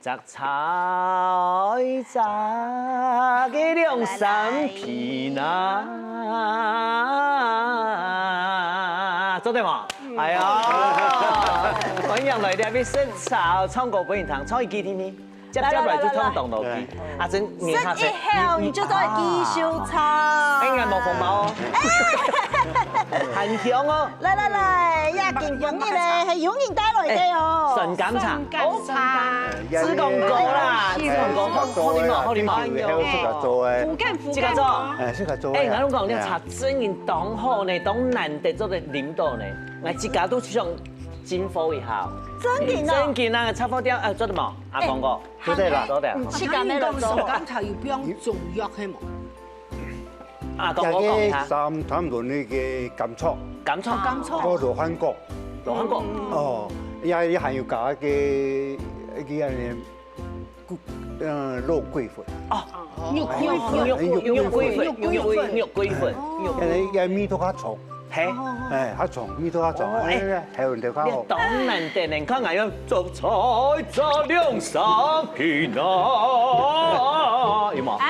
摘菜摘个两三片啊，做对吗？哎呀，欢迎来这边食草唱歌本堂，唱一几天呢？接来就唱动脑机，阿珍你看一后你就在继续唱。应该冇红包哦，很香哦。来，呀，健康嘅咧，係永遠帶來嘅哦。純感茶，茶，紫公哥啦，紫公哥好啲嘛，好啲嘛。苦幹，自家做，自家做。我攏講你茶真然當好呢，當難得做嚟領導呢，我自家都想進貨一下。真件啊，差貨啲做得冇？阿公哥，做得啦，做得。去幹咩咯？純感茶要邊樣中藥係冇？阿公我講下。差唔多呢個甘草，嗰度韓國，哦，也還要加一個肉桂粉。哦，肉桂粉，也味道較重。係，較重，味道較重，係用條較好。當然得，你看我要做菜做兩三片啊，有冇？好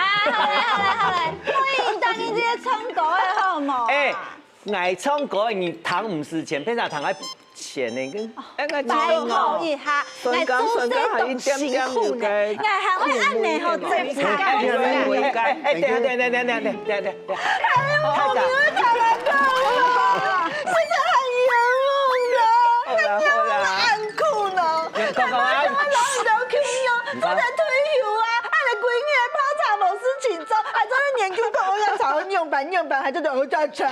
嚟，歡迎當你這些唱歌嘅好冇？哎，愛唱歌你糖唔是錢，平常糖喺錢呢個。拜託一下，嚟做些動辛苦呢，我係會按你好正常嘅。對，太假。現在很冤枉的，好啦，很苦呢。講啊，老到窮咗，我在退休啊，按你幾年泡茶冇事情做，還在那研究講我要炒樣板，還在度在炒。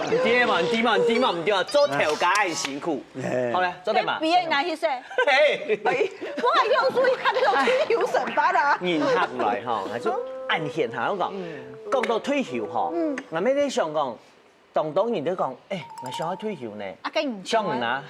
唔對嘛，唔對啊，做頭家係辛苦。好咧，做得嘛？畢業哪些歲？我係用書看到退休神法啦。研合來吼，係做按現下講，講到退休吼，我咩咧想講？當然都講，我想要退休呢，想唔拿。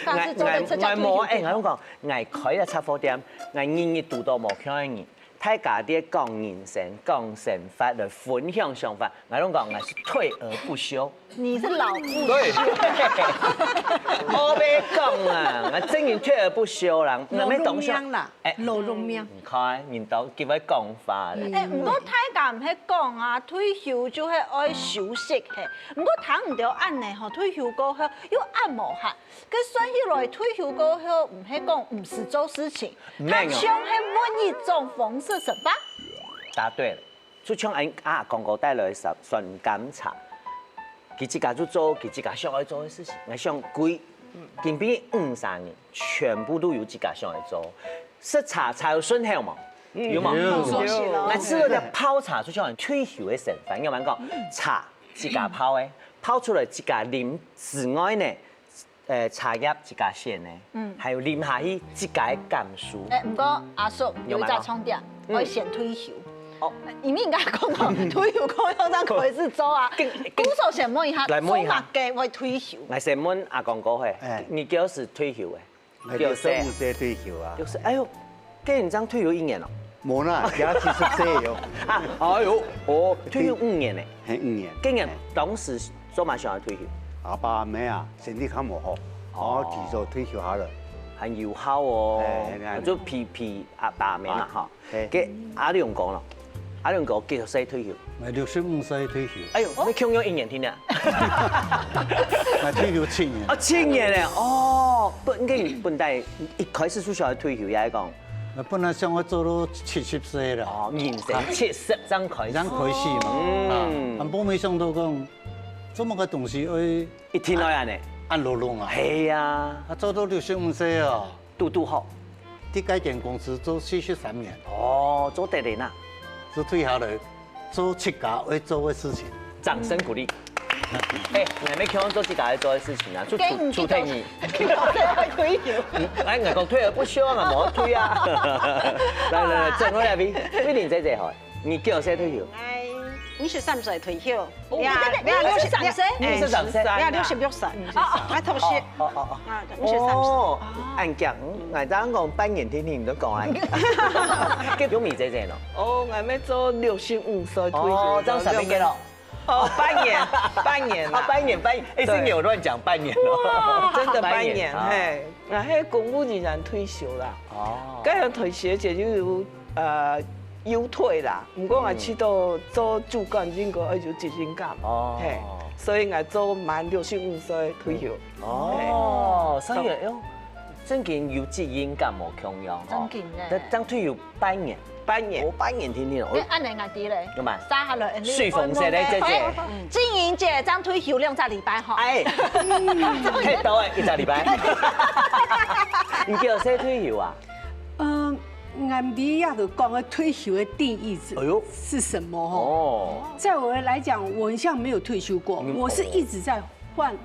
我冇我講，我開咗茶貨店，我日讀到冇強嘅人，大家啲講人生、講生法來分享想法，我講我是退而不休。你是老婦。對，我咩講啊？我真係退而不休啦，我咩懂想啦，老容命。唔開，人都叫佢講法咧。唔過大家唔係講啊，退休就係愛休息嘅。唔過睇唔到按呢，嗬，退休過後要按摩下。佢算起來退休過後唔係講唔是做事情，佢像係換一種方式，是吧？答對了，就像廣告帶來嘅純感茶。佢自家就做佢自家想要做嘅事情，我想幾近邊53年，全部都有自家想要做。食茶才有順口嘛，有嘛？我試過啲泡茶，就像退休嘅成分，有冇講茶自家泡嘅，泡出來自家啉之外呢，茶葉自家選嘅，還有啉下去自家嘅感受。唔過阿叔有一隻重點，我先退休。哦，你咪應該講到退休過後當開始做啊，鼓手先問一下，做乜嘅為退休？我先問阿公哥係，你幾時退休嘅？我65歲退休啊。60，哎呦，跟人這樣退休1年咯？冇啦，而家70歲咗。啊，哎呦，哦，退休5年咧。係5年。跟人當時做乜想要退休？阿爸阿媽啊，身體較唔好，我提早退休下啦。很友好哦，就皮阿爸阿媽嘛嚇。嘅阿亮講咯。阿亮哥幾歲退休？我65歲退休。哎呦，你強咗1年添啊！我退休7年。哦，7年咧，哦，本來一開始就想要退休，也係講。我本來想我做到70歲啦。哦，人生70張開始。張開始嘛。啊，冇想到講，這麼個東西會一天來安尼。按落落啊。係啊。啊，做到65歲啊，嘟好。啲間間公司做43年。哦，做得嚟啦。就退下來做自家會做嘅事情，掌聲鼓勵。我咪強做自家要做嘅事情啊，出退你。退休。我講退而不休啊，冇退啊。來，鄭我嚟邊，威廉姐姐好，你幾歲退休？你13歲退休，你63歲？你63歲？你66歲，我同學。你63歲。按講，我當講半年天天都講啊。叫表妹姐姐咯。哦，我咪做65歲退休。哦，爭10年幾咯？哦，扮演啦，扮演，哎，是你有乱讲扮演哦，真的扮演，嘿，那迄公务人员退休啦，哦，咁样退休就有优退啦，不过我去到做主管，应该要有责任感，哦，嘿，所以我做满65岁退休，哦，所以哟，真嘅有责任感无强样，真嘅咧，当退休扮演。扮演听听哦。你按你眼啲咧，咁嘛，三下来，水凤姐咧，姐姐，金莹姐张退休2个礼拜哈。哎，太多诶，1个礼拜。你叫谁退休啊？俺们亚都讲个退休的定义是什么？哦，在我来讲，我很像没有退休过，我是一直在换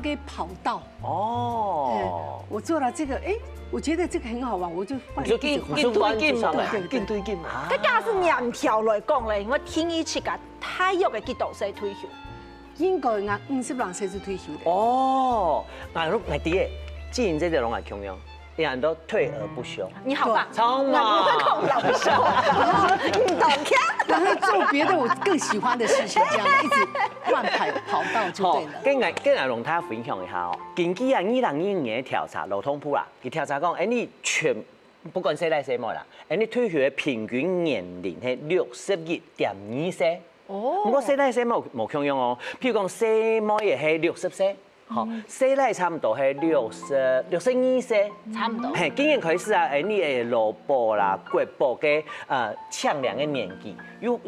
个跑道。哦，我做了这个，哎。我觉得这个很好玩，我就换。就进推进嘛，进推进嘛。这假是年条来讲咧，因为天一七个体育的几多岁退休？应该俺52岁是退休的。哦，俺弟诶，既然这个拢系强样，人都退而不休。你好棒，超嘛！我老休，你懂听？然后做别的我更喜欢的事情，这样一直换跑道就对了。跟俺龙太分享一下哦，近期啊2021年的调查，劳通部啦，佢调查讲，你不管谁来谁冇啦，你退休的平均年龄係61.2歲。哦。不過誰來誰冇強樣哦，譬如講誰冇也係60歲。好，誰來差唔多係62歲，差唔多。嘿，經驗開始啊，你誒勞保啦、國保嘅搶量嘅年紀，又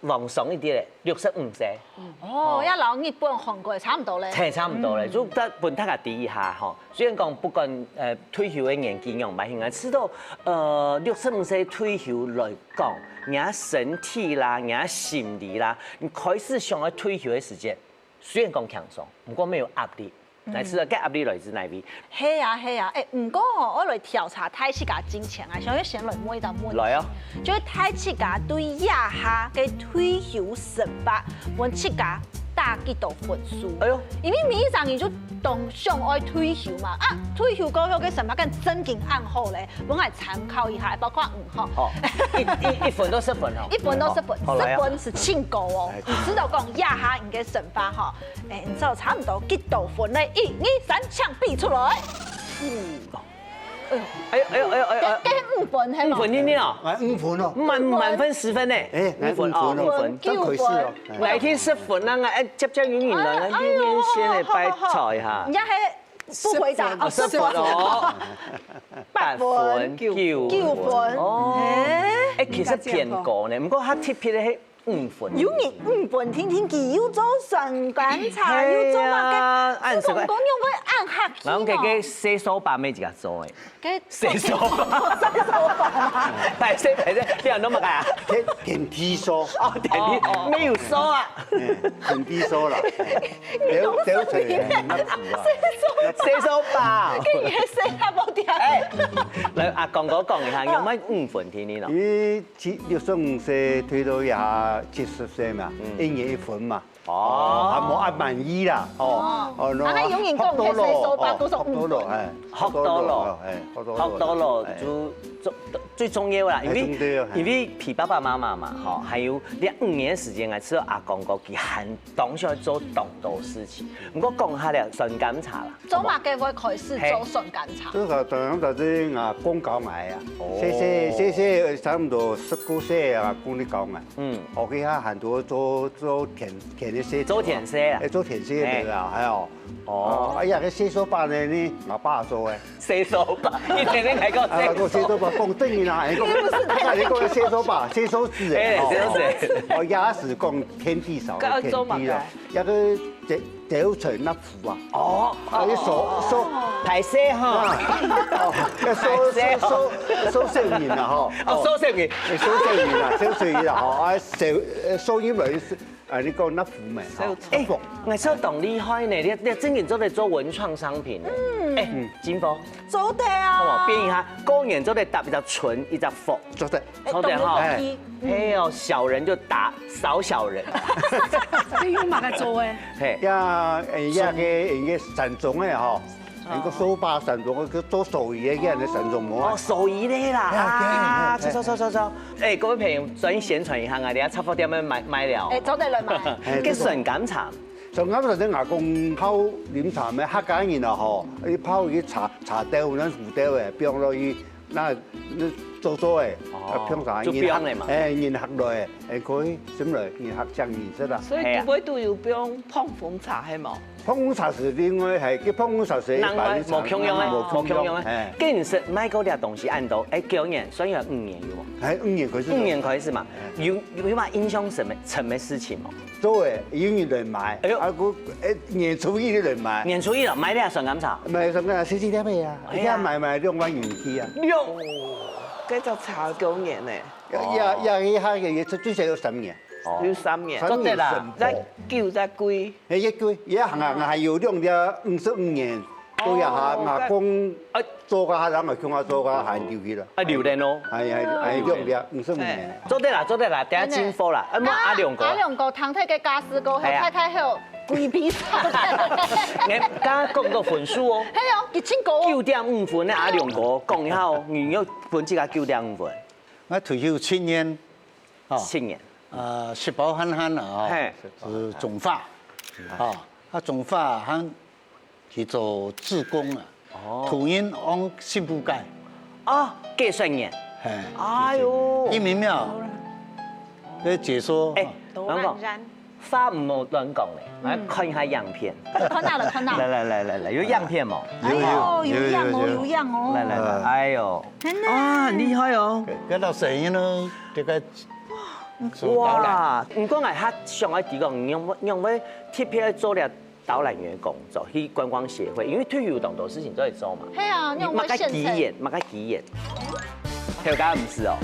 往上一啲咧，65歲。哦，一老日本、韓國差唔多咧。係差唔多咧，就得本大家低一下吼。雖然講不管退休嘅年紀用買現在知道65歲退休來講，人身體啦、人心理啦，你開始想要退休嘅時間。雖然講輕鬆，不過沒有壓力。但是個壓力來自哪邊？係啊，不過我來調查太七家金錢啊，想要先來問一道問題。來啊！就是太七家對以下嘅退休選拔，問七家打幾多分數？哎呦！因為每上年就當想愛退休嘛，退休過後嘅選拔跟真經暗號咧，我嚟參考一下，包括哈。哦，一分都10分哦。一分都10分，10分是清高哦。你知道講以下應該選拔哈，你知道差唔多幾多分咧？1、2、3，槍斃出來。哎呦！跟5分係5分聽哦。5分哦。滿分10分呢？5分哦，5分，真可惜哦。來天10分啊！接應允人，天天先嚟拜菜下。人家係不回答哦，10分哦，8分、9分。哦，其實偏高呢，不過佢貼撇咧5分。有你5分，天佢要做上觀察，要做乜嘅？同講用佢按下機哦。嗱，佢洗手把咩自己做嘅？洗手把，排泄，啲人都乜啊？電梯梳。哦，電梯沒有梳啊？電梯梳啦。掉出嚟乜字啊？洗手把。竟然係洗下冇啲啊！嚟阿講一下，用乜5分天呢？你65歲退到下70歲嘛，1年1分嘛。哦，係冇按滿意啦。哦，但係永遠講嘅洗手把都是5分。學多咯，就最重要啦，因為皮爸爸媽媽嘛，哈，還有2年時間，我知道阿公個佢很當時做當多事情。唔過講下咧，純檢查啦。做乜嘅會開始做純檢查？做個當然就係牙公搞癌啊，細差唔多19歲啊，公啲搞癌。嗯，我給他很多做填一些。做填色啊？做填色嘅啊，係哦。哦，哎呀，個洗手把呢，我爸做嘅。洗手把，你天天睇個。個洗手把講正嘅啦，你講洗手把、洗手紙誒。洗手紙。我牙齒講天地少，天地啦。一個掉除粒符啊。哦。啲手排泄哈。收食完啦嗬。哦，收食完啦，收食完啦嗬。啊，收衣類。你講粒符咪？我收懂厲害呢，你真係做嚟做文創商品嘅。金峰做得啊！變一下，公園做嚟搭一隻純，一隻福，做得。做得哈。哎呦，小人就打少小人。你用乜嘅做嘅？呀，個神種嘅嗬，那个手把神钟，个做手艺嘅人嘅神钟模哦，手艺的啦啊！走。哎，各位朋友，转宣傳一下啊！你喺插貨店買了。哎，走得嚟買。嘅純感茶。上啱頭先牙公泡飲茶咩客家人啊嗬，你泡啲茶豆，咱胡豆嘅，變落去那做嘅，變茶就變嚟嘛。誒，然合來誒，佢點來？然合醬顏色啦。所以啲味道有變碰風茶係冇？碰風茶是另外係，佢碰風茶是冇強用嘅，冇強用嘅。既然是買嗰啲東西按到誒幾年，所以係5年有冇？係5年開始。5年開始嘛，有冇影響什麼事情冇？做嘅，有人買，啊個年初一的人買。年初一啦，買啲純感茶。買什麼？4點咩啊？而家買2萬元起啊！喲，嗰隻茶幾年咧？廿下嘅嘢最少要3年。要3年。做得啦，再舊再貴。係一貴，而家行係要用咗55年，到日下牙工做個下人咪叫我做個下留去啦。啊，留定咯。係用咗55年。做得啦，等下進貨啦。阿良哥堂太嘅家私哥，太太好，貴比茶。你剛講到分數哦。係哦，1000個。9.5分咧，阿良哥講一下哦，你要分這個9.5分。我退休7年7年。吃饱憨憨了啊，是总发，总发还去做志工啊，土因往新埔街，幾歲年？哎呦，一民廟，嘅解說，都亂染，發唔好亂講咧，來看一下樣片。看到了，來，有樣片冇？有樣哦。來，哎呦，啊，厲害哦！嗰度聲音呢，這個。哇！唔講係客上海地講，用咩特別做了導覽員工作，去觀光協會，因為退休咁多事情都係做嘛。係啊，用乜現成？乜嘅經驗？條家唔是哦。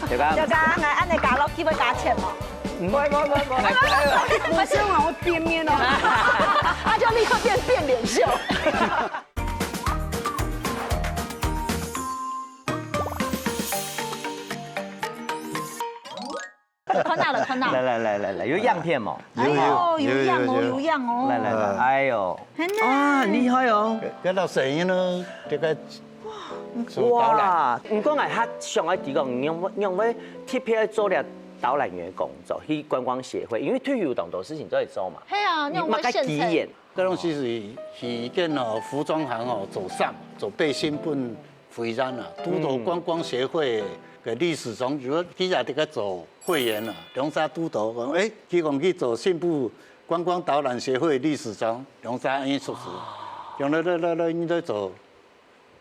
條家我按你加落去會加錢嘛？唔會，我希望我變面哦，他就立刻變臉秀。看到了。來，有樣片冇？有樣哦。來，哎呦，啊，厲害哦！嗰度聲音呢，這個哇！唔講係客上海地講，用咩特別做了導覽員工作，去觀光協會，因為退休咁多事情都係做嘛。係啊，用乜現成？嗰種是去跟服裝行做衫，做背心本會染啊，拄到觀光協會嘅理事長，如果佢日啲做會員啊，兩沙督導講，佢講去做新埔觀光導覽協會理事長，兩沙安叔叔，用你在做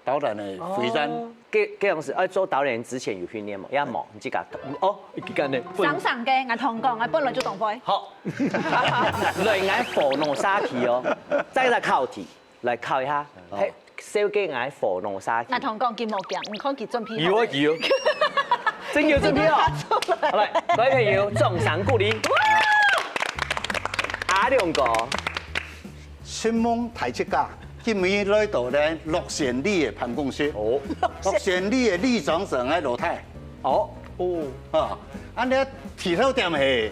導覽嘅會染。嗰樣是做導覽之前有訓練冇？有冇？唔知㗎？上嘅，我同講，我本來就懂會。好，來我火龍沙皮哦，再來考題，來考一下，小雞我火龍沙皮。我同講佢冇講，唔看佢真皮。有，真有真皮哦。好來，各位朋友，掌聲鼓勵。阿良哥，新夢台積家。今日來到咧樂善里嘅辦公室，樂善里嘅里長上喺羅太，你提頭店係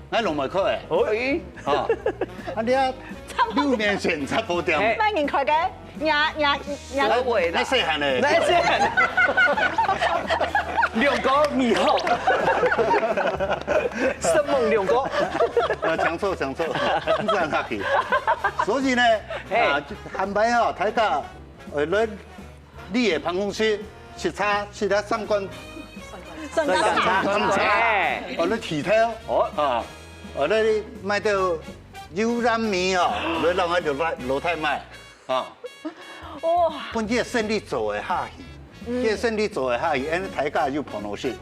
喺龍門區嘅，你6年前插貨店，咩年開嘅？廿位啦，細漢嘅，良哥你好，什麼良哥？講錯，真係客氣。所以呢，安排好大家來你嘅辦公室視察參觀。上茶，你提頭，你買到油染面你讓我樓太賣，哇！本啲生意做嘅客氣，啲生意做嘅客氣，大家要碰到先。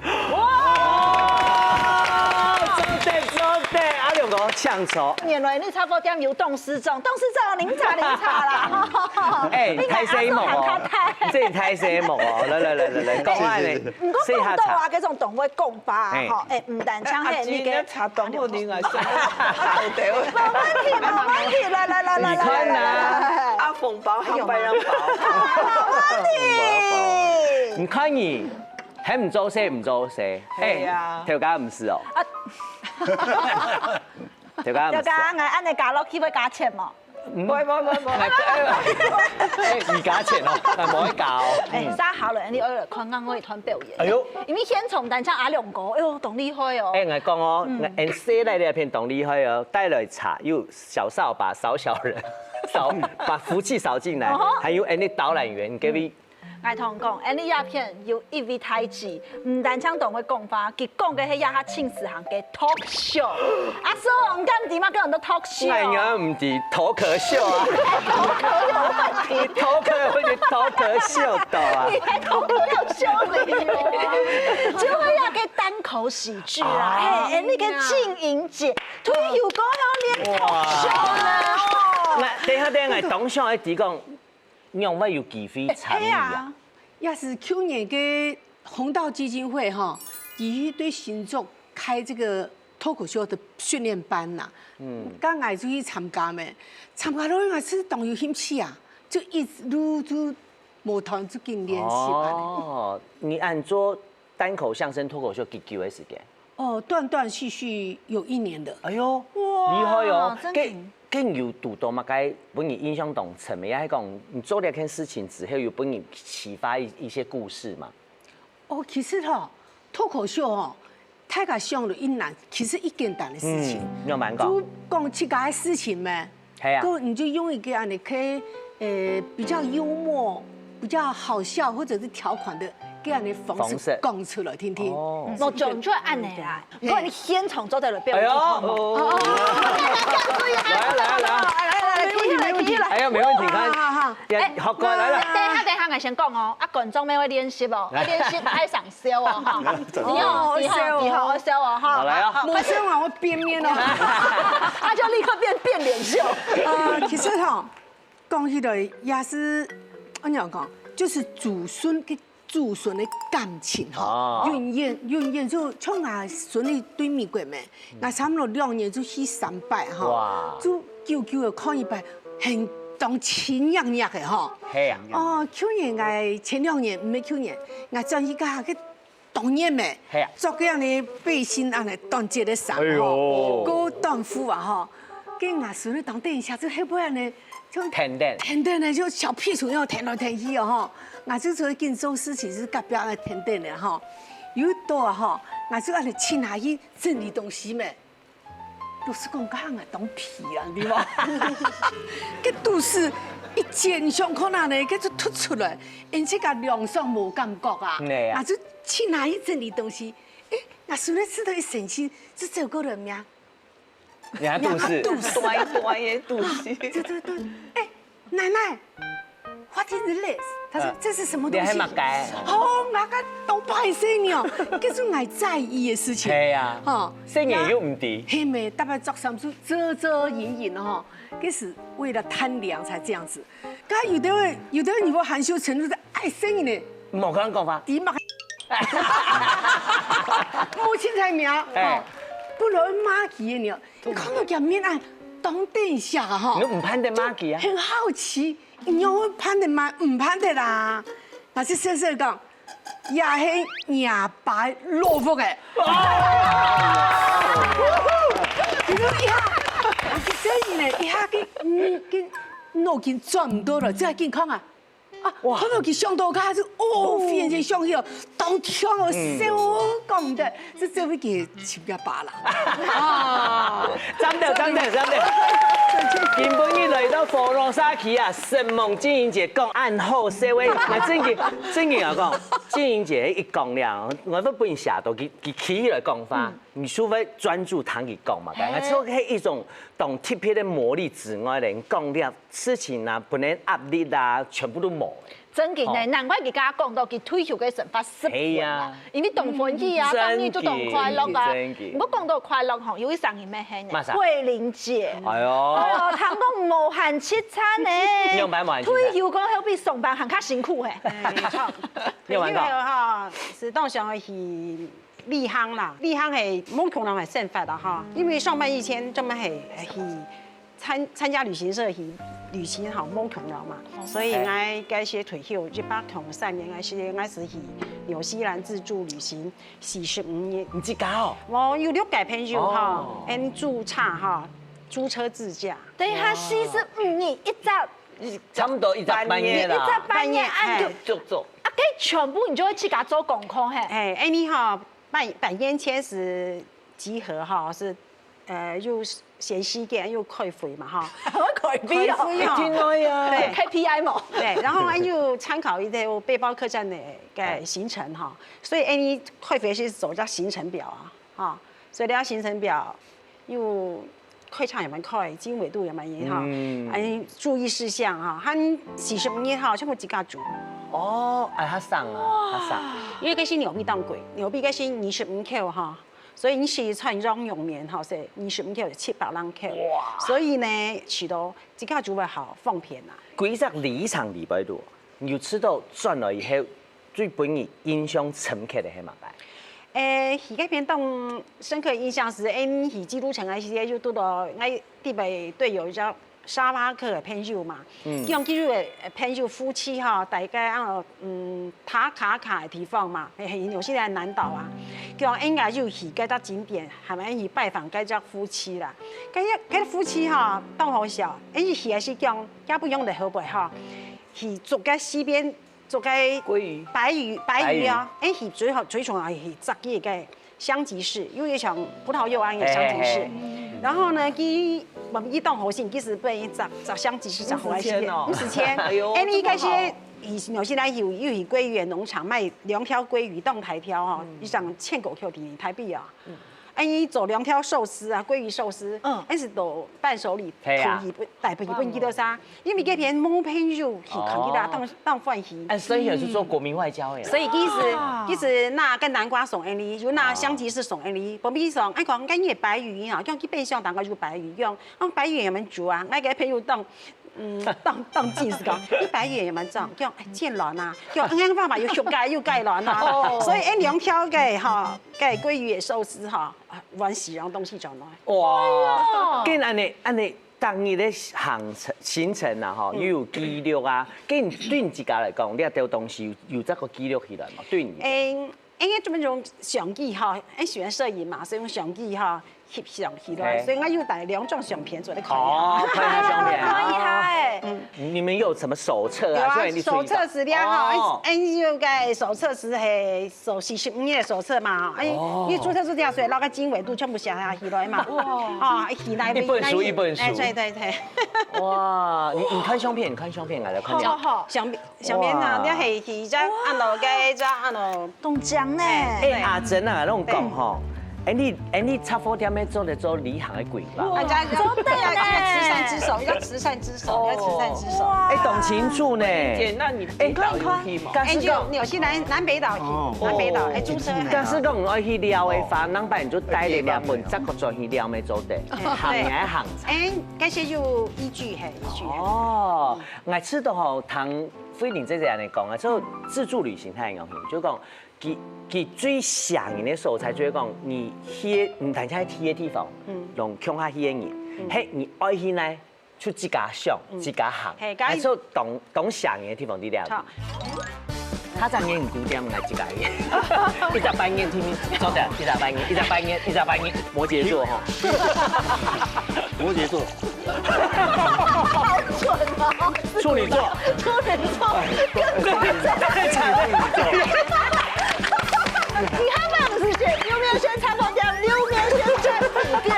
對，阿良哥搶錯。原來你茶貨店有董事長您查啦。太細目哦，即係太細目哦。來，講下你。唔講到啊，嗰種董會講吧，唔但搶係你嘅。茶董好另外先。冇問題，來。你看啊，阿鳳包還白人包。冇問題。唔看你，係唔做事。係啊。條家唔是哦。條家，我按你加落去會加錢冇？唔會，二價錢咯，冇得搞。沙好了，你偶爾看啱我一團表演。哎呦，因為現場單唱阿兩個，哎呦，懂厲害哦。我講哦，寫嚟呢片懂厲害哦，帶來茶又小掃把掃小人，把福氣掃進來，還有你導覽員給你。我同講，你鴉片有一位太子，唔單唱同佢講法，佢講嘅係一下青史行嘅 talk show。阿叔，唔敢點啊，叫人都 talk show。係啊，唔係頭殼秀啊，頭殼會係頭殼秀到啊。你係頭殼有秀你哦，就係一個單口喜劇啦。哎，那個靜瑩姐退休過後練 talk show 啦。等下，當上喺地講。讓我有機會參與啊！也是去年嘅紅道基金會哈，伊對新竹開這個脫口秀的訓練班呐。剛我就去參加咩？參加到我是當有興趣啊，就一路就舞團就跟練習嘛。哦，你按做單口相聲脫口秀幾久的時間？哦，斷斷續續有1年的。哎呦，厲害哦！更有讀到嘛？該本你印象當層面，還講你做了件事情之後，有本你啟發一些故事嘛？哦，其實哈，脫口秀哈，大家想到一難，其實一簡單的事情。你有蠻講？就講自家的事情咩？係啊。咁你就用一個樣你可以比較幽默、比較好笑或者是調侃的這樣的方式講出來聽聽。我講出來按你啦，不過你現場做得了表演。哎呦！哎呀，沒問題，看，學過來了。等下，我先講哦，觀眾咩會練習哦，練習愛上笑哦，哈，你好，我笑哦，哈，來啊，我笑啊，我變面哦，他就立刻變臉笑。其實哈，講起來也是，我講就是祖孫的感情哈，遠遠就從我孫的對美國咩，我差不多2年就去3拜哈，就久的看一拜，很當親熱熱的哈。係啊。哦，去年我前2年唔係去年，我將依家嘅當年咩，做嗰樣嘅背心啊嚟當節的衫吼，個短褲啊哈，跟我孫的當電下就迄般呢，就甜甜的就小屁蟲要甜來甜去哦哈。我就做跟做事情是隔壁的甜甜的哈，有多啊哈，我就按嚟親下去整理東西咩。都是講講我當皮啊，對嗎？個都是一見上可能呢，佢就突出來，而且個涼爽冇感覺啊。我就親下去整理東西，哎，我雖然知道一生氣，是走過人命。你還都是短嘅肚臍。對，哎，奶奶 ，What is this？ 他說這是什麼東西？你係乜嘅？哦，我個都拜神了，這是我在意的事情。係啊，哦，生意又唔低。係咪？大概做什麼遮隱隱哈，這是為了貪涼才這樣子。但有的人你話含羞成怒的愛生意呢？冇可能講法。點啊？母親才名，哦，不能罵佢嘅呢。你看到佢面啊，當殿下哈。你唔攀得馬吉啊？很好奇。你要攀得嗎？唔攀得啦。那是細細講，也係廿擺落福嘅。你說一下，所以呢，一下佢腦筋轉唔到了，真係健康啊！啊，看到佢上到卡就忽然間上去哦，當跳哦，小講的，這這位嘅前一把啦。啊，真的。根本你來到佛羅沙奇啊，神夢靜瑩姐講暗後社會，我正經啊講，靜瑩姐一講了，我都不用寫到佢起來講法，你除非專注聽佢講嘛，我就係一種懂特別的魔力之外咧，講了事情啊，不能壓力啊，全部都冇。真嘅呢，難怪佢家講到佢退休嘅神法10年啊，因為同歡喜啊，當然就同快樂啊。我講到快樂吼，有一上年咩係呢？桂林節。哎呦，聽講無限七餐呢。用擺無限七餐。退休過後比上班還較辛苦誒。沒錯。因為哈，是當上去離鄉啦，離鄉係冇可能係生活啦哈，因為上班以前專門係參加旅行社去旅行好冇窮了嘛，所以我該些退休103年，我是去紐西蘭自助旅行45年。唔知搞？我有6個朋友哈，住茶哈，租车自驾。等于他45年一早，差不多一早半夜啦，一早半夜按就做。啊，给全部你就会去给他做功课嘿。哎，你哈半夜前是集合哈是，又先洗健又开会嘛哈。开会哦，听到呀。对 KPI 嘛。对，然后俺就参考一个背包客栈的个行程哈，所以你开会是走叫行程表啊，哈，所以你要行程表又。开场也蛮快，经纬度也蛮严哈，注意事项哈，他45年哈，全部自家做。哦，哎，他上啊，他上。因为这是牛逼当贵，牛逼这是25口哈，所以你是穿绒用棉哈，是25口700人口。哇！所以呢，吃到自家做会好放片啊。几只里程200多，你就知道转来以后最本你印象深刻的係乜嘢？迄个片段深刻印象是，迄基督城那些就拄到我地北队友叫沙巴克的朋友嘛，用基督的朋友夫妻哈，大概塔卡卡的地方嘛，纽西兰南岛啊，叫应该就去该只景点，还蛮去拜访该只夫妻啦。该夫妻哈，当好笑，去还是叫也不用的好不哈，去住在西边。做个鲑鱼、白鱼啊，是最重要是炸鸡个香吉士，有一像葡萄柚安的香吉士。然后呢，我们一档好心，其实被炸香吉士炸回来是50千。你该些纽西兰有鲑鱼的农场卖2条鲑鱼当台挑哈，你想1,900块台币啊。你做2条寿司啊，鲑鱼寿司，是做伴手礼，大部分几多啥？因为这边毛朋友去扛起啦，当饭鱼。所以也是做国民外交的。所以其实那跟南瓜送你，就那香吉士送你，不必送。讲跟你白鱼哈，讲去变相当个就白鱼，讲白鱼也蛮煮啊，我给朋友当季是讲，你白鱼也蛮重，叫见卵啊，叫啱爸爸又熟盖又盖卵啊，所以2条嘅哈，嘅鲑鱼的寿司哈。玩喜样东西就来。哇！跟安尼当日的行程啊，吼，又有记录啊。跟对你自家来讲，你啊钓东西有这个记录起来嘛？对你。因为这边用相机哈，喜欢摄影嘛，所以用相机哈翕相起来，所以我又带2种相片做来看。哦，看下相片。可以哎。你们有什么手册啊？有啊，手册资料哈，就个手册是45年的手册嘛，你注册资料所以那个经纬度全部写下起来嘛。哇！起来一本书一本书。对。哇！你看相片，来了看。好。相片啊，你係去只按落嘅只按落东江呢？阿珍啊，拢讲吼。你差不多点咩做咧做旅行的规划？真的呀，慈善之手，要慈善之手，要慈善之手。懂清楚呢。那你北岛有去吗？就纽西兰南北岛去，南北岛租车。但是讲爱去撩的话，咱班就带你两本，这个专去撩咩做的，行也行。这些就依据。哦，我知道吼，唐飞林姐姐安尼讲啊，就自助旅行太有兴，就讲。佢最想人的时候，才觉得讲，你去唔但係去嘅地方，用鄉下去嘅人，係你愛去呢，出自家想，自家行，係做懂想人嘅地方啲了。他在演古典，我自家嘅，一直扮演天面，做得一直扮演，摩羯座哈，摩羯座，好准哦，處女座，太慘了。你还没有时间，有没有先参考掉？有没有先站几遍？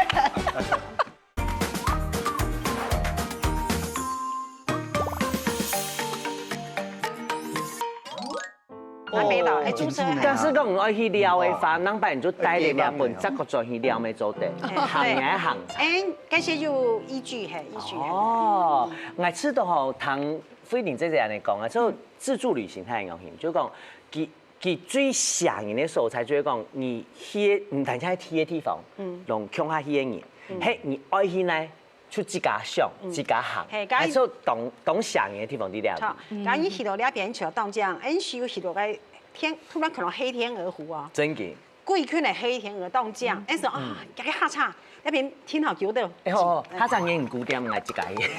南北岛租车。但是讲唔愛去撩的話，咱班就帶你兩本，這個專去撩咩做的，行也行。這些就依據。哦，我知道吼，唐飛林姐姐安尼講啊，就自助旅行太有興，就講佢最想人的時候，才覺得講，你去唔但係去嘅地方，用鄉下去嘅人，係你愛去呢，出自家想，自家行，係做懂想人嘅地方啲了。咁你去到那邊去到江，是去到個天，突然看到黑天鵝湖啊！真嘅。貴圈的黑天鵝到江，說啊，這個下差，那邊天好叫的。好，他在演古典，我自家嘅，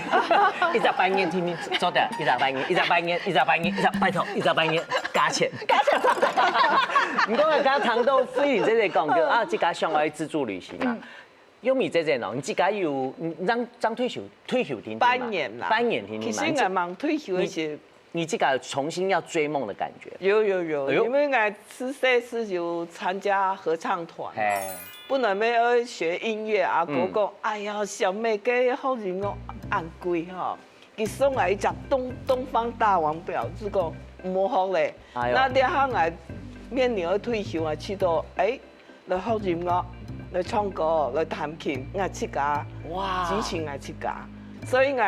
一直扮演天面做得，一直扮演，拜託，一直扮演，加錢。唔過我剛剛談到飛林姐姐講叫啊，自家想愛自助旅行啊。优米姐姐喏，你自己有让退休停停半年啦，半年停停嘛。其实我忙退休那些，你这个重新要追梦的感觉。有，因为我14岁就参加合唱团，本来要学音乐，阿哥讲，哎呀，小妹给好人哦，按贵吼，佢送来一只东方大王表，只讲唔好咧。那了后我面临要退休啊，去到来学音乐。来唱歌，来弹琴，我出家，之前我出家，所以我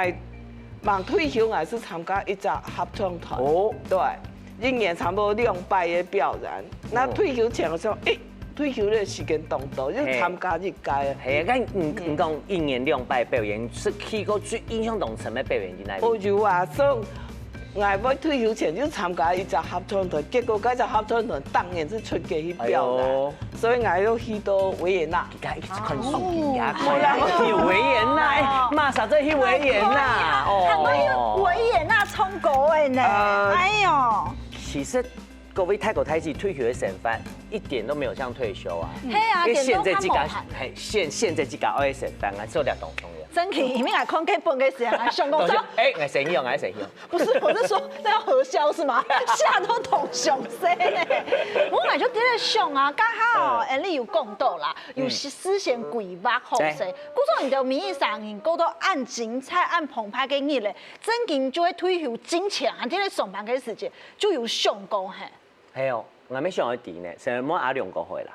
忙退休，我是参加一只合唱团。哦，对，一年差不多200个表演。那退休前我说，退休的时间长到，就参加一届。係啊，你講一年200表演，是去過最印象中什麼表演在哪裡？我就話說。我要退休前就參加一隻合唱團，結果嗰隻合唱團當然是出嘅去表演，所以我要去到維也納。而家一直看書嘅，去維也納，馬上就去維也納。韓國去維也納唱歌嘅呢？哎呦！其實各位泰國太子退休嘅成分一點都沒有像退休啊。係啊，現在這個係現在這個愛成分啊，做了當中。真奇，因為我看基本嘅時候，上公說，我誰用？不是，我是說，那要核銷是嗎？嚇到同上聲咧。我買咗啲咧上啊，剛好你有講到啦，有事先規劃好勢。故說你就名義上人講到按精彩、按澎湃嘅日咧，真經就會退休金錢啊，啲咧上班嘅時間就有上高係。係哦，我咪上去點呢？成日冇阿兩個回啦。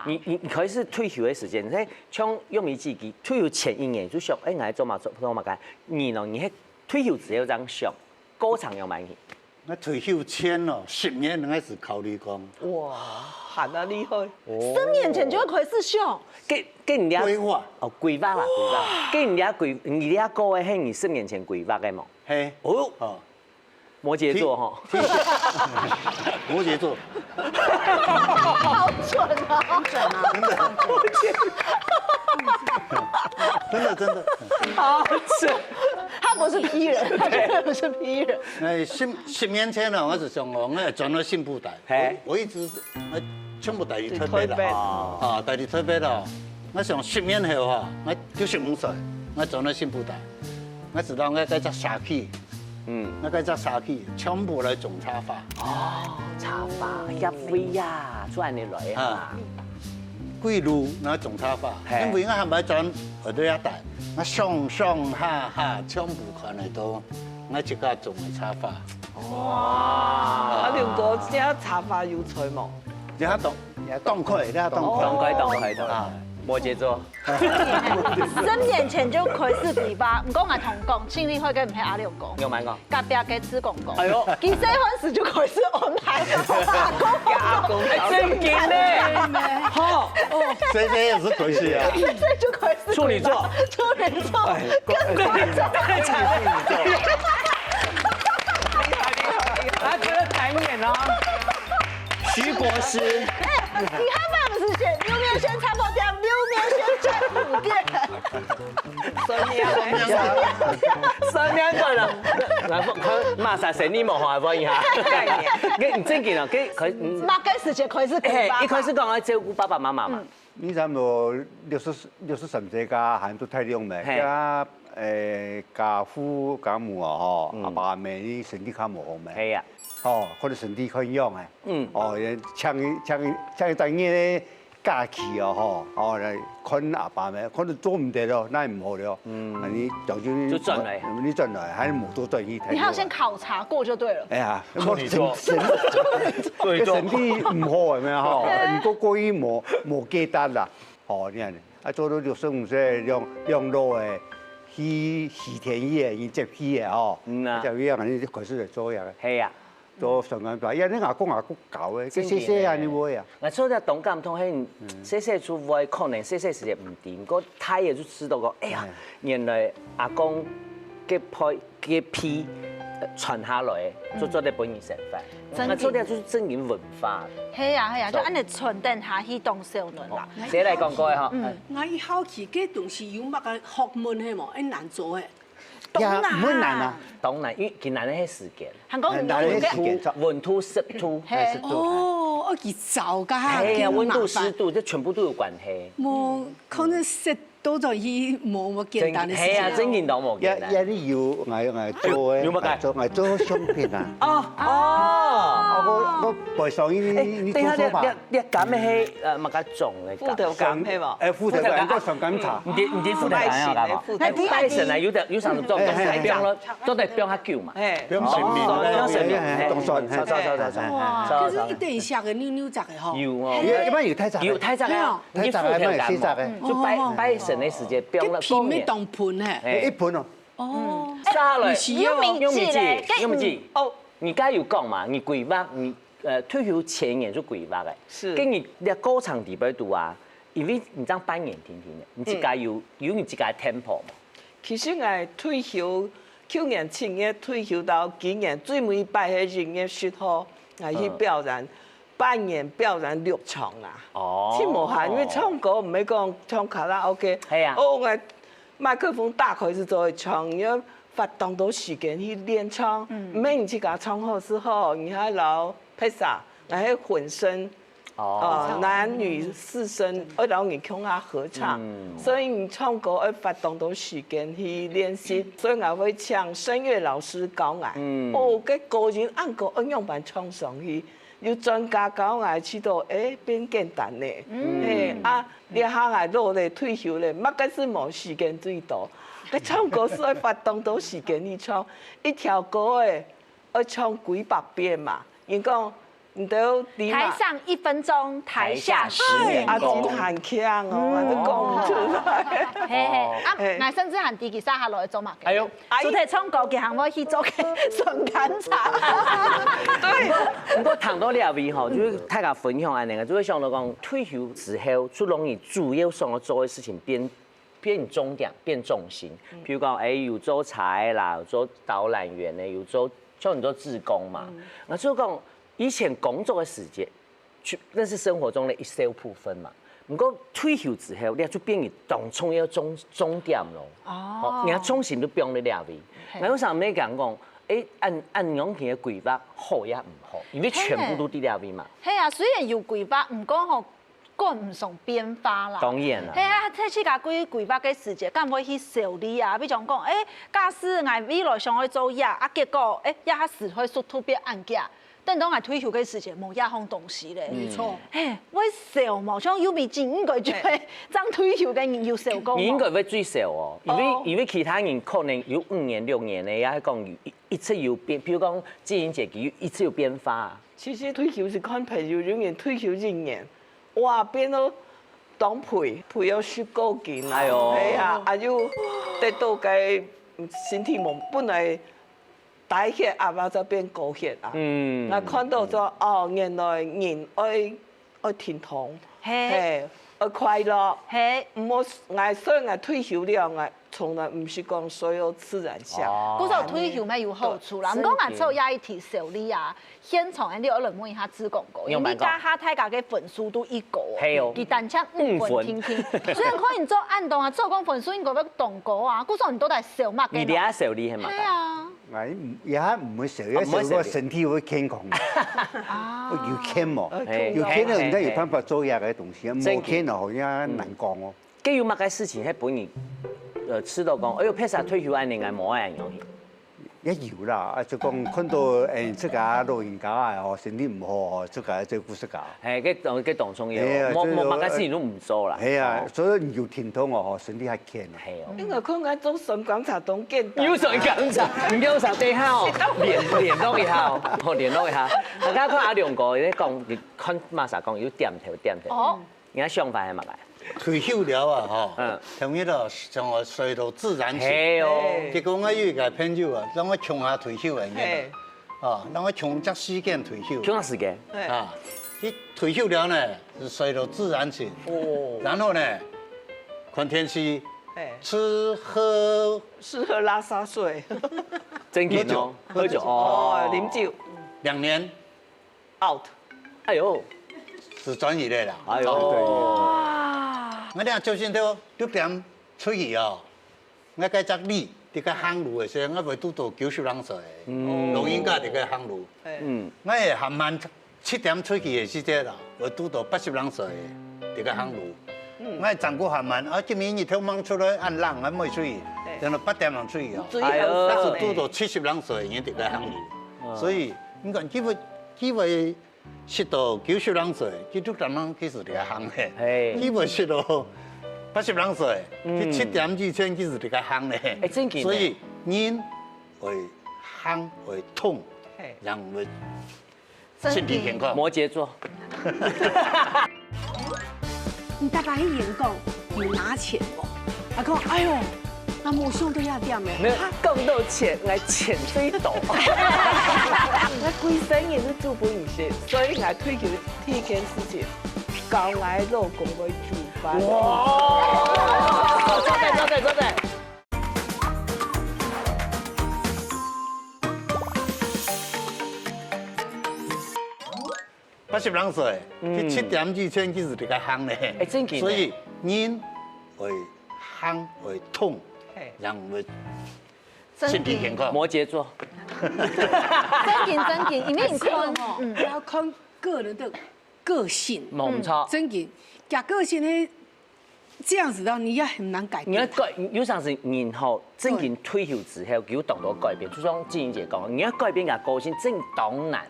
你可以是退休的時間，你像用你自己退休前1年就想，我做嘛幹？你退休之後這樣想，歌場有買去？我退休前10年開始考慮講。哇，喊得厲害！10年前就會開始想，跟人家規劃規劃啦，跟人家你家歌嘅係你10年前規劃嘅嘛？係。哦。摩羯座哈，摩羯座，好準啊，好準啊，真的，好準。他不是批人，他絕對不是批人。10年前呢，我是想我轉到新布袋，我一直全部帶去推背啦，帶去推背啦。我想10年後哈，我95歲，我轉到新布袋，我知道我在只沙區。那個只沙器全部來種茶花。茶花入會呀，做你女啊。歸路那種茶花，因為我係咪轉去到一帶，我上下全部看嚟到，我自家種嘅茶花。哇！阿廖哥，只茶花有菜冇？有當區啊。摩羯座10年前就開始規劃，唔講我同講，心理會跟唔係阿廖講。有買過。隔壁嘅子公公。哎呦，結婚時就開始安排阿公。真嘅咧。好。誰也是可惜啊。所以就開始。處女座。更誇張。他覺得台面哦。徐國師。你看嘛，不是選6年選茶包店，6年選茶鋪店。3年對啦，佢馬上成年冇學過一下概念。你唔正經啊？佢馬該時節開始規劃。一開始講要照顧爸爸媽媽嘛。你差唔多63歲家行到體諒咪，家家父家母啊，嗬，阿爸阿媽啲身體較唔好咪。係啊。哦，可能身體可以用誒。哦，搶一段嘢假期哦，哦嚟看阿爸咪，可能做唔得咯，那唔好咯。你就算就轉嚟，你轉來還冇多轉一睇。你還要先考察過就對了。哎呀，處女座，身體唔好係咪啊？嗬，如果過於冇記得啦，哦，你睇，啊做到65歲養老誒。去田野，去接皮嘅吼，就一樣，你開始嚟做嘢嘅。係啊，做上緊大，因為你阿公搞嘅，細細啊你會啊。我做啲動感通係細出會，可能細時間唔掂，個太爺就知道個，哎呀，原來阿公嘅皮傳下來，做啲本地食法。我做啲就是正經文化。係啊，就按你傳承下去當少年啦。誰來講過嚇？我一好奇，嗰東西有乜嘅學問係冇？一難做嘅。呀，唔會難啊。當然，因為佢難係時間。韓國人溫度、濕度，哦，我佢造㗎。係啊，溫度、濕度，這全部都有關係。冇可能食都做去无简单的事係啊，整件當無簡單。一啲要做嘅，做相片啊。我背上呢做手法。你揀咩係乜嘅種嚟？副頭減係嘛？副頭揀個上緊茶。唔知副頭揀啊揀嘛？拜神啊，有上做標咯，都係標下叫嘛。標神面，標神面，動作。可是一定下個扭雜嘅吼。要哦，一般要睇雜。要睇雜啊，睇雜係咪寫雜嘅？就拜神嘅時節標啦。片咩當盤咧？一盤哦。哦。沙來，有名字哦。你剛才有講嘛？你規劃你退休前年就規劃嘅，是。跟你歌唱地邊度啊，因為你這樣扮演聽聽嘅，你自家有你自家 tempo 嘛？其實我退休，去年7月退休到今年最尾擺喺1月10號，我去表演扮演表演6場啦。哦。真無限，因為唱歌唔係講唱卡拉 OK。係啊。我麥克風打開是做唱，因為發動到時間去練唱，唔係你自家唱好之後，你還留拍啥，然後混聲，男女4聲，我留你共下合唱，所以你唱歌要發動到時間去練習，所以我會請聲樂老師教我，個個人按個應用版唱上去。有專家教我知道，變簡單咧。你下來落嚟退休咧，乜嘅事冇時間最多。佢唱歌是要發動到時間去唱，一條歌要唱幾百遍嘛。人講唔到你台上1分鐘，台下10年功。真很強哦，我都講唔出來。嘿，我甚至喊自己殺下來做嘛。哎呦，主題唱歌嘅行我去做嘅順感茶。對，不過談到呢位吼，就是大家分享安尼個，就會想到講退休之後，最容易主要想要做嘅事情變重點、變重心。譬如講，有做菜啦，有做導覽員咧，有做像你做志工嘛。那就講以前工作嘅時間，那是生活中的一小部分嘛。不過退休之後，你就變成當重要終點咯。哦，你重心都變咗呢位。我有時候咩講講？按樣嘅規劃好也唔好，因為全部都啲呢位嘛。係啊，雖然有規劃，唔講吼，趕唔上變化啦。當然啦。係啊，睇自家規劃嘅時節，敢會去受理啊？比如講，假使我未來想去做嘢，結果也是會出特別案件。等到我退休嘅時節，冇一項東西咧。沒錯。我少嘛，像有未錢應該就係爭退休嘅人要少過。應該會最少哦，因為其他人可能有5年6年咧，也係講一次有變，譬如講志英姐佢一次有變化。其實退休是看朋友，有人退休1年，哇變到當陪咗10個斤啦。係啊，又得到嘅身體冇本來。大血阿爸就變高血啊！我看到咗原來人愛天堂，愛快樂，唔好雖然退休了，我從來唔是講所有自然相。嗰時候退休咪有好處啦，唔講我做也一提受理啊，現場你有人問一下志廣哥，因為家下大家嘅分數都一個，佢單車5分聽聽，雖然可能做按動啊，做講分數應該要動過啊，嗰時候你都係少乜嘅。你哋受理係嘛？係啊。也唔會受，因為受個身體會健康。要健嘛，要健咧，人家有辦法做嘢嘅東西，冇健就好像難講哦。既有乜嘅事情喺本年，知道講，哎呦，譬如退休安年係冇人有。一有啦，就講看到即個老人家啊，哦身體唔好，即個照顧㗎。係，佢當重要，冇乜嘅事情都唔做啦。係啊，所以要天堂哦，身體係健啊。係哦。因為佢愛做順感茶當簡單。要順感茶，唔要受地下哦，連多一下，連多一下。大家看阿亮哥咧講，看馬莎講要點頭。哦。而家想法係乜嘢？退休了啊，吼，同伊咯，像我隨到自然醒。係哦。結果我有一個朋友啊，讓我窮下退休嘅嘢，讓我窮只時間退休。窮下時間。啊，一退休了呢，是隨到自然醒。哦。然後呢，看天氣，吃喝拉撒睡，真健哦，喝酒哦，飲酒，2年 out。哎呦，是轉移的啦。哎呦。我哋就是都點出去哦，我計隻你啲個行路嘅時候，我會拄到90人歲，老人家啲個行路。我係下晚7點出去嘅時節啦，會拄到80人歲啲個行路。我长过还慢，今年日头忙出来按冷，还没水，然后8点钟水哦。但是拄到70人岁，已经得来行里，所以你看几位10到90人岁，基督徒人其实得行的，几位10到80人岁，去7點之前其實得行咧。所以人會行會痛，人會身體健康。摩羯座。你大概去演讲，你拿钱不？他讲，哎呦，那我兄弟要点没？没有，讲到钱，我钱最多。我规生也是做不一些，所以我推求第一件事情，教我老公去煮饭。哇！坐在。80人歲，去7點之前其實得個行咧。所以人會行會痛，人會身體健康。摩羯座。真紧，因为你看要看个人的个性。冇錯。真紧，假个性呢，这样子的你也很难改变。有陣時然後真正退休之後，有動到改變。就像志英姐講，你要改變個個性，真當難。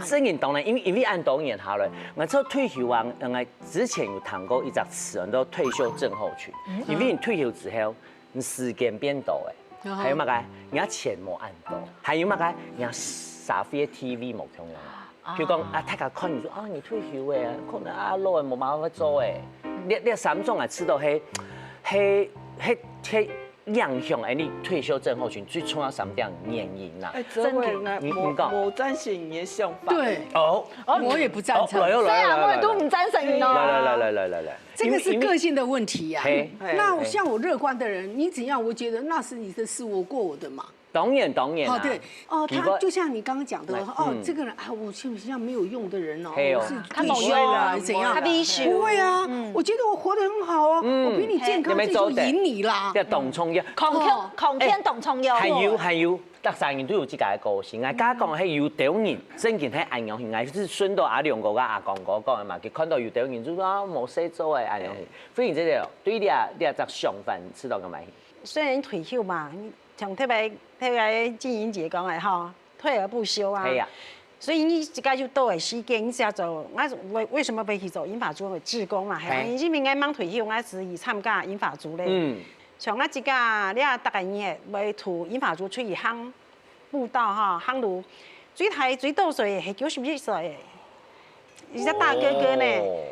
真正當難，因為按當年下來，我做退休啊，我之前有談過一隻詞，叫退休症候群。因為你退休之後，你時間變多誒，還有乜嘅？你錢冇按到，還有乜嘅？你沙飛 TV 冇用啦。譬如講啊，大家看你說啊，你退休誒，可能啊老誒冇辦法做誒。你三種啊，吃到迄影響誒，你退休症候群最重要3點原因啦。真嘅，我贊成你的想法。對，我也不贊成。對啊，我也都唔贊成你咯。來，這個是個性的問題呀。那像我樂觀的人，你怎樣？我覺得那是你的事，我過我的嘛。當然哦，對，哦，他就像你剛剛講的，哦，這個人啊，我像沒有用的人哦，我是退休了，怎樣？他必須不會啊，我覺得我活得很好啊，我比你健康，這就贏你啦。即係動創業，狂天動創業。係要，特三人都有自己嘅個性。我家講係有啲人真件係安養型，係是順到阿兩個阿公講嘅嘛，佢看到有啲人就話冇事做嘅安養型。所以這個對你啊則相反，知道嘅咪？雖然退休嘛。像特別志英姐講的哈，退而不休啊。係啊。所以你自己就多嘅時間，你只要做，我為什麼要去做銀髮族嘅志工嘛？係，因為我忙退休，我是以參加銀髮族咧。像我自家，你啊，大概年為圖銀髮族出去行步道哈，行路，最多歲係91歲，而且大哥哥呢。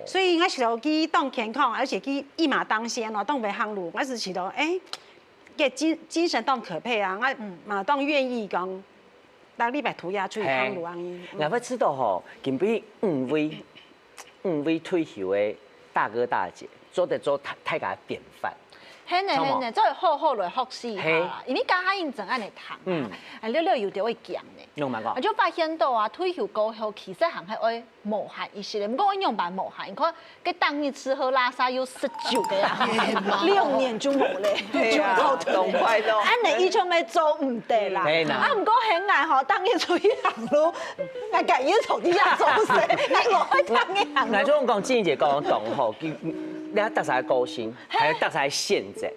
所以我是到去當健康，而且去一馬當先咯，當袂行路，我是去到嘅精神當可配啊！我嘛當願意講，當禮拜圖也出去行路啊！我要知道吼，近比5位退休的大哥大姐，做太個典範。係呢，做好來學習下啦。因為家下認真安尼談啊，了有啲會講呢。用乜講？我就發現到啊，退休過後其實行係愛無限一些咧。唔過我用辦無限，你看佢當日吃喝拉撒有19個呀，6年就冇咧，就好痛快咯。安尼以前咪做唔得啦。啊，唔過係捱嗬，當日出去行路，我隔夜從底下做死，你落去當日行路。嗱，種講志英姐講懂吼，你特晒個性，係特晒現實。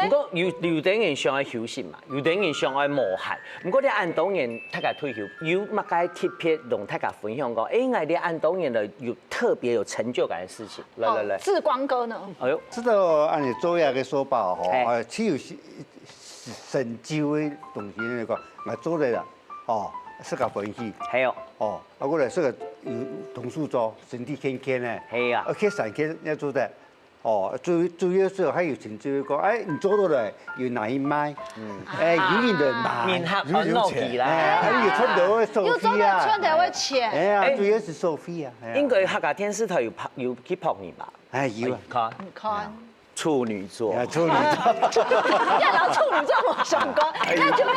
不過有啲人想愛休息嘛，有啲人想愛無限。不過你按當年大家退休，有乜嘢特別同大家分享過？我哋按當年的有特別有成就感的事情。來，志光哥呢？哎呦，知道按你做嘢嘅說法吼，只有成就嘅東西嚟講，我做嚟啦，哦，適合分析。係哦。哦，啊，我哋適合有同事做，身體健康咧。係啊。去上去要做得。哦，最要時候還有成就講，你做到了有哪一賣？有人買，有錢啦，還有穿到收費啊，穿到錢。哎呀，主要是收費啊。應該客家電視台有去拍你吧？有啊。看。處女座。處女座。一聊處女座，我想講，那就會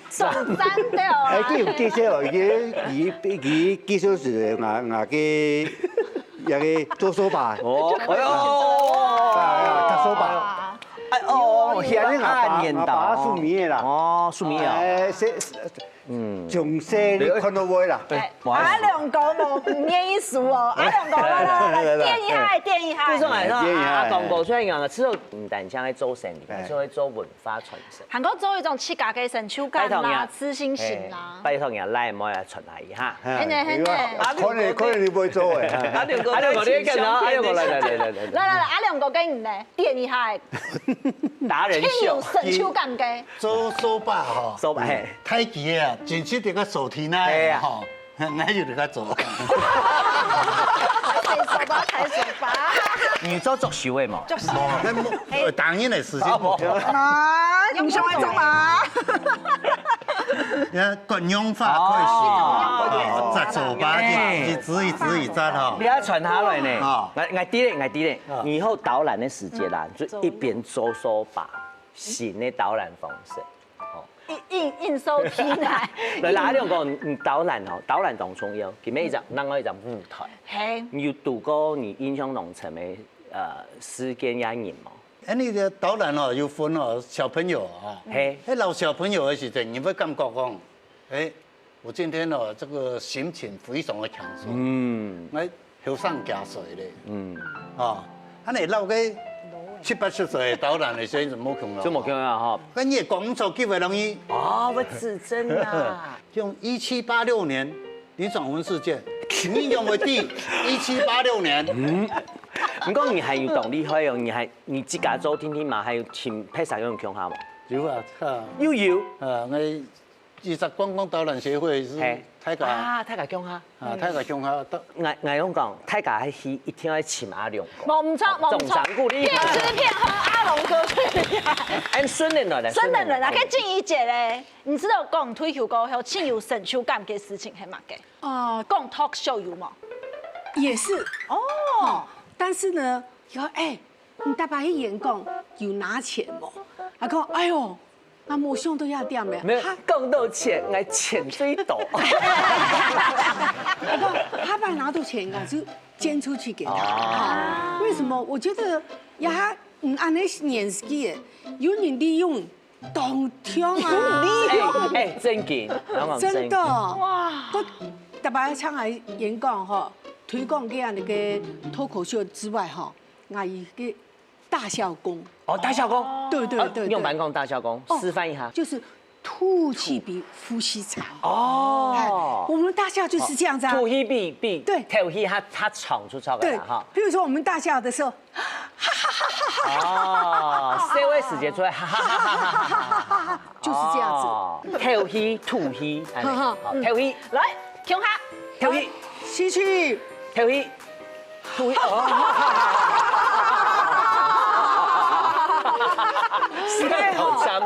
總讚掉啊。佢有介紹，佢介紹是我嘅。有個做手把，做手把，現在阿爸數米啦，數米啊，从细你看到尾啦。阿亮哥无唔愿意输哦，阿亮哥来垫一下，垫一下。为什么阿公哥虽然讲吃肉唔但像在做生意，还是会做文化传承。韩国做一种自家嘅成就感啦，自信心啦。拜托人来，唔好来传下伊哈。很嘅。可能你不会做诶。阿亮哥，阿亮哥你跟啊，阿亮哥来，阿亮哥跟你呢垫一下，达人秀，成就感嘅。做手把吼，手把太极啊，真是得个手提那吼，我就得个做。抬手把。你做作秀的嘛？作秀。当然的事情。啊，用上来做嘛。你看惯用法可以是，做把一指一扎哈。你要传下来呢？我滴嘞，以后导览的时间啦，就一边做手把新的导览方式。印收批来。来哪两个导览哦？导览当重要，前面一张舞台。嘿。你有度过你印象中层的时间压人吗？你的导览哦，有分哦，小朋友啊，老小朋友的时阵，你会感觉讲，我今天哦，这个心情非常的轻松，我后上加水嘞，你老个7、80岁的导览的时候就冇空了，就冇空了哈。那你工作极为容易我指真啊，用1786年林爽文事件，你用为第1786年。唔講你還有動力可以用，你自家做天天嘛，還有請披薩用強下嘛？有啊，有。我20觀光導覽協會是大家啊，大家強下。大家強下。我講，大家係去一定要請阿龍哥。冇錯。總長鼓勵。騙吃騙喝阿龍哥去。孫人啊，佢靜怡姐咧，你知道講退休過後，請有成就感嘅事情係乜嘅？講 talk show 有冇？也是哦。但是呢，你大把一演讲有拿錢冇？他講，哎呦，那我胸都要掉沒？沒有，講到錢，我錢最多。他講，他把拿到錢啊，就捐出去給他。為什麼？我覺得呀，按那年紀，有人利用當天啊，真嘅，真的哇！我大把唱來演講哈。推廣嘅那個脫口秀之外，哈，我一個大笑功。大笑功。對。用板功大笑功，示範一下。就是吐氣比呼吸長。我們大笑就是這樣子啊。吐氣比對，吐氣它長出超嘅啦哈。譬如說我們大笑的時候，社會時間出來，就是這樣子。吐氣吐氣，吐氣來，強下，吐氣。吸氣，吐氣，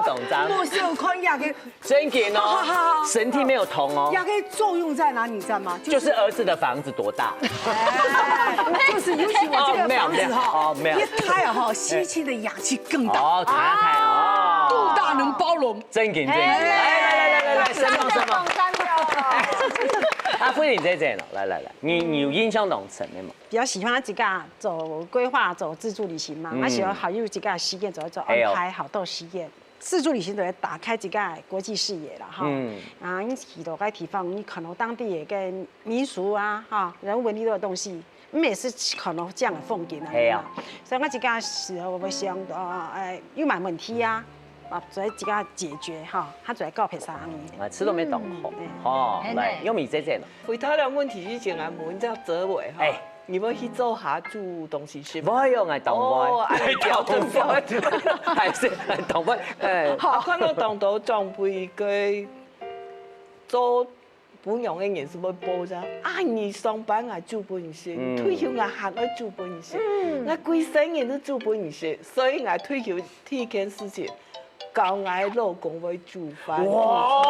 懂章。我是有看牙嘅，真嘅哦，身體沒有痛哦。牙嘅作用在哪？你知道嗎？就是兒子的房子多大？就是尤其我這個房子哈，沒有，一開哈，吸氣的氧氣更大。開大能包容。真嘅，來，升夢。阿輝，你這了，來，你有印象當成的嗎？比較喜歡自己走規劃、走自助旅行嘛，我喜歡好有自己時間走一走，安排好多時間。自助旅行就會打開自己國際視野啦，哈。你去到個地方，你看到當地嘅民俗啊，哈，人文呢啲東西，你也是看到這樣的風景啊。所以我自己時候會想有乜問題啊？做自己解決哈，他做教培生意。吃都沒懂好，來，用米這咯。回答了問題之前，我問這哲偉哈，你要去做下煮東西吃？不用，我當歸，調東歸，係先，當歸。好，看到當到裝備佢做本樣嘅人是要報咋？你上班我煮本事，退休我行我煮本事，我規生人都煮本事，所以我退休第一件事情。教我老公會煮飯。哇！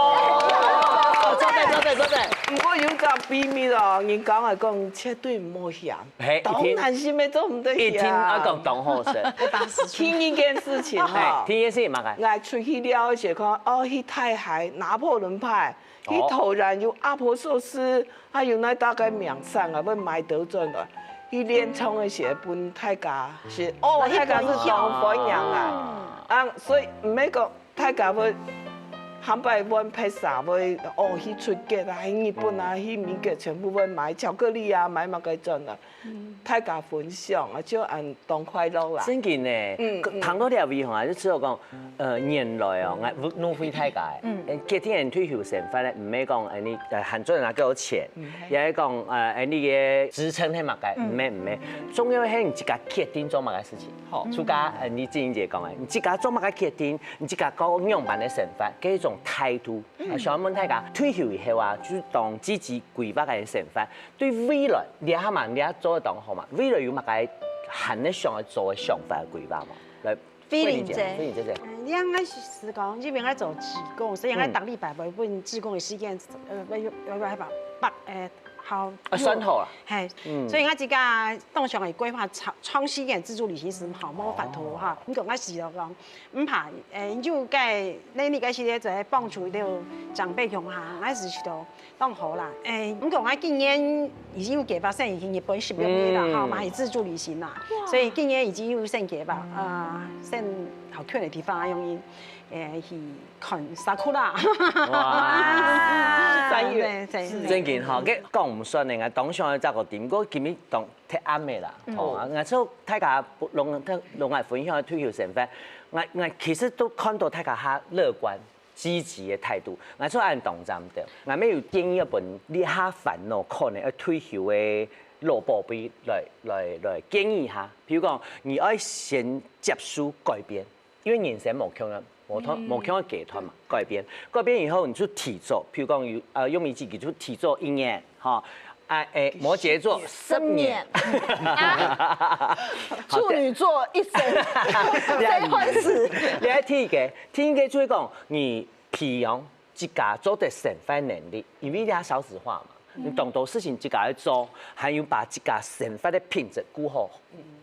做得。不過有個秘密哦，人講我講絕對唔好嫌。當然是咪做唔得嫌。一聽我講當好事。聽一件事情哈。聽一件事嘛個。我出去了解看，去太海拿破崙牌，去突然有阿婆壽司，還有那大概名山啊，要買到轉來。去練廠的時候，本太家是太家是當本人啊。所以唔係講大家會汉拜阮披萨要去出街啊，去日本啊，去美国全部要买巧克力啊，买个种啊，大家分享啊，就按当快乐啦。真嘅呢，談到條位嚇，就知道講，原來哦，我努費大家，結天人退休生活咧，唔係講你韓國人拿幾多錢，也係講你嘅職稱係乜嘅，唔係，重要係你自家決定做乜嘅事情。好，除家你志英姐講嘅，你自家做乜嘅決定，你自家講樣辦嘅生活，嘅一種態度。想問大家，退休以後啊，就當積極規劃嘅生活，對未來你下嘛，你做得當好嘛？未來有乜嘅行得上去做嘅想法規劃嘛？來，菲玲姐，你應該是講呢邊愛做志工，所以應該逐禮拜每本志工嘅時間，要好，算好啦，係，所以我自家當上係規劃創新嘅自助旅行時好冇法度嚇，咁講我是就講唔怕，就計你個時咧就係幫助到長輩用下，我是去到當好啦，咁講我今年已經有計劃先已經日本16年啦，嚇，嘛係自助旅行啦，所以今年已經有先計劃，先好去嘅地方用去看sakura。哇3月真件嚇，嘅講唔順嘅，當上去執個點，嗰今日當踢啱嘅啦。哦，我所大家攏嚟分享退休生活，我其實都看到大家較樂觀、積極嘅態度。我所按動站的，我咪有建議一本你較煩惱可能要退休嘅老寶貝來建議下，譬如講，你要先接受改變，因為人生冇可能。冇強嘅集團嘛，改變以後你就提早，譬如講用你自己就提早1年，哈，摩羯座10年，處女座1生，誰會死？你喺聽嘅就會講，你培養自家做的生活能力，因為你係少子化嘛，你懂多事情自家去做，還有把自家生活的品質顧好。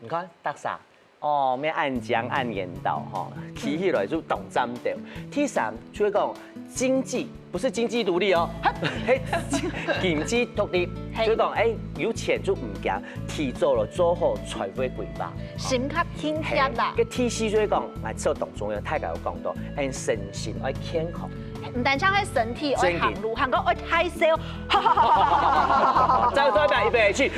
你看得啥？哦，咩按江按鹽道哈，提起來就動站掉。第3就會講經濟，不是經濟獨立哦，係經濟獨立，就講有錢就唔驚，提早了做好財務規劃，心較輕鬆啦。個第4就會講，做動重要，大家有講到，身心要健康。唔單止係身體要行路，還個要太笑，再做一遍，預備起。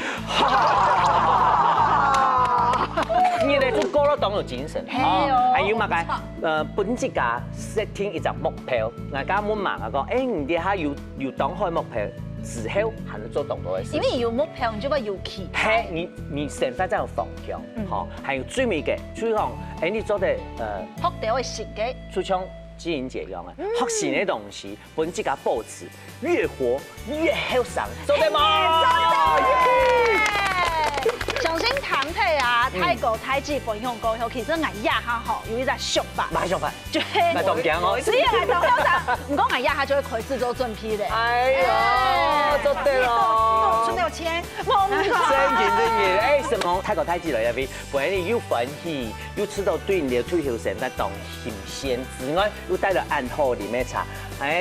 你哋就過了當有精神，還有乜嘅？本自家設定一個目標，我家滿忙啊講，你哋下有當好目標之後，還能做更多嘅事。因為有目標，你就會有期待。你生活才有方向，嚇。還有最尾嘅，就是講，你做的學到嘅設計，就像志英姐講嘅，學新嘅東西，本自家保持越活越後生，做得嗎？相信堂體啊，太高太子分享過後，其實我也下好有一個想法。咩想法？就係咪當鏡哦。只要係當校長，唔講我也下就會開始做準備咧。哎呀，做對咯。存到錢，真件，什麼太高太子來入邊，本來你又歡喜，又知道對你的退休生活當新鮮之外，又帶咗暗號裡面茶。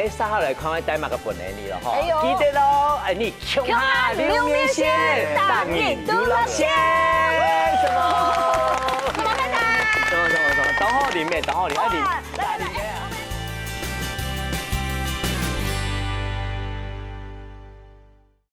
稍後來看看帶乜個本嚟你咯，嗬。記得咯，你窮下留面線，當你獨樂線，什麼？什麼？等好裡面，